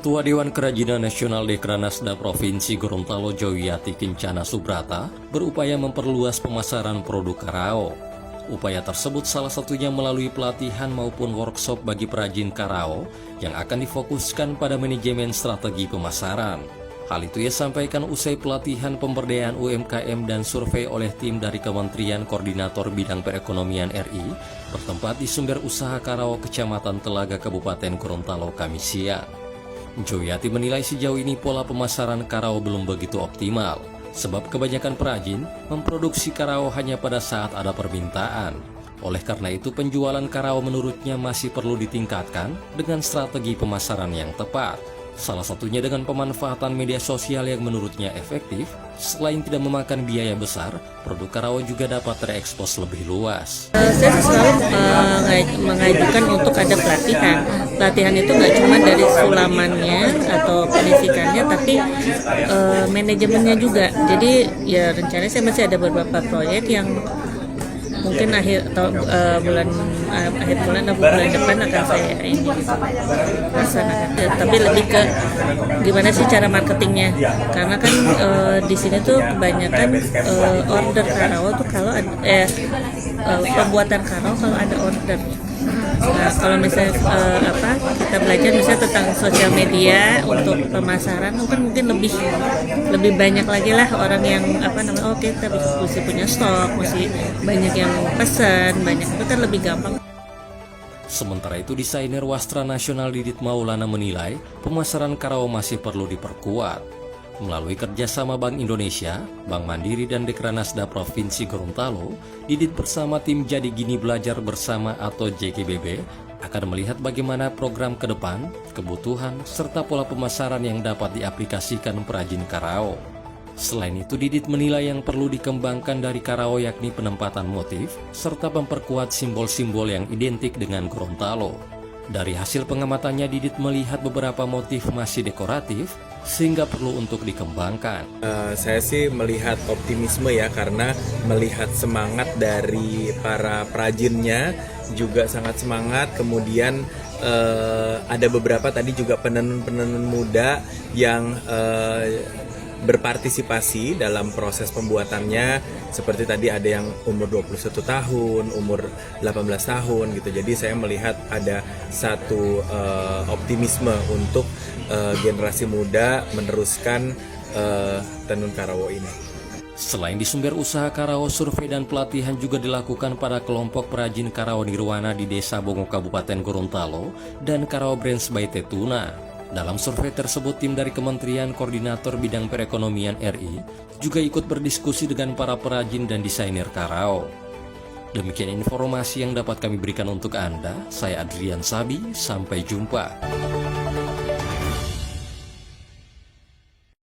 Ketua Dewan Kerajinan Nasional Dekranasda Provinsi Gorontalo Jowiati Kencana Subrata berupaya memperluas pemasaran produk karao. Upaya tersebut salah satunya melalui pelatihan maupun workshop bagi perajin karao yang akan difokuskan pada manajemen strategi pemasaran. Hal itu ia sampaikan usai pelatihan pemberdayaan UMKM dan survei oleh tim dari Kementerian Koordinator Bidang Perekonomian RI bertempat di Sumber Usaha Karao Kecamatan Telaga Kabupaten Gorontalo Kamis siang. Jowiati menilai sejauh ini pola pemasaran karao belum begitu optimal, sebab kebanyakan perajin memproduksi karao hanya pada saat ada permintaan. Oleh karena itu penjualan karao menurutnya masih perlu ditingkatkan dengan strategi pemasaran yang tepat. Salah satunya dengan pemanfaatan media sosial yang menurutnya efektif. Selain tidak memakan biaya besar, produk karao juga dapat terekspos lebih luas. Saya selalu mengajukan untuk ada pelatihan. Pelatihan itu nggak cuma dari sulamannya atau pendidikannya, tapi manajemennya juga. Jadi ya rencananya saya masih ada beberapa proyek yang mungkin akhir bulan atau bulan depan akan saya ini laksanakan. Tapi lebih ke gimana sih cara marketingnya, karena kan di sini tuh kebanyakan order karao tuh kalau pembuatan karao kalau ada order. Nah, kalau misalnya kita belajar misalnya tentang sosial media untuk pemasaran, mungkin lebih banyak lagi lah orang yang kita mesti punya stok, mesti banyak yang pesan, banyak itu kan lebih gampang. Sementara itu desainer wastra nasional Didit Maulana menilai pemasaran karao masih perlu diperkuat. Melalui kerjasama Bank Indonesia, Bank Mandiri dan Dekranasda Provinsi Gorontalo, Didit bersama tim Jadi Gini Belajar Bersama atau JGBB akan melihat bagaimana program ke depan, kebutuhan, serta pola pemasaran yang dapat diaplikasikan perajin karao. Selain itu, Didit menilai yang perlu dikembangkan dari karao yakni penempatan motif, serta memperkuat simbol-simbol yang identik dengan Gorontalo. Dari hasil pengamatannya, Didit melihat beberapa motif masih dekoratif, sehingga perlu untuk dikembangkan. Saya sih melihat optimisme ya, karena melihat semangat dari para perajinnya juga sangat semangat. Kemudian ada beberapa tadi juga penenun-penenun muda yang berpartisipasi dalam proses pembuatannya, seperti tadi ada yang umur 21 tahun, umur 18 tahun gitu. Jadi saya melihat ada satu optimisme untuk generasi muda meneruskan tenun karao ini. Selain di Sumber Usaha Karao, survei dan pelatihan juga dilakukan pada kelompok perajin karao Nirwana di Desa Bongo Kabupaten Gorontalo dan Karao Brands by Tetuna. Dalam survei tersebut, tim dari Kementerian Koordinator Bidang Perekonomian RI juga ikut berdiskusi dengan para perajin dan desainer karao. Demikian informasi yang dapat kami berikan untuk Anda. Saya Adrian Sabi, sampai jumpa.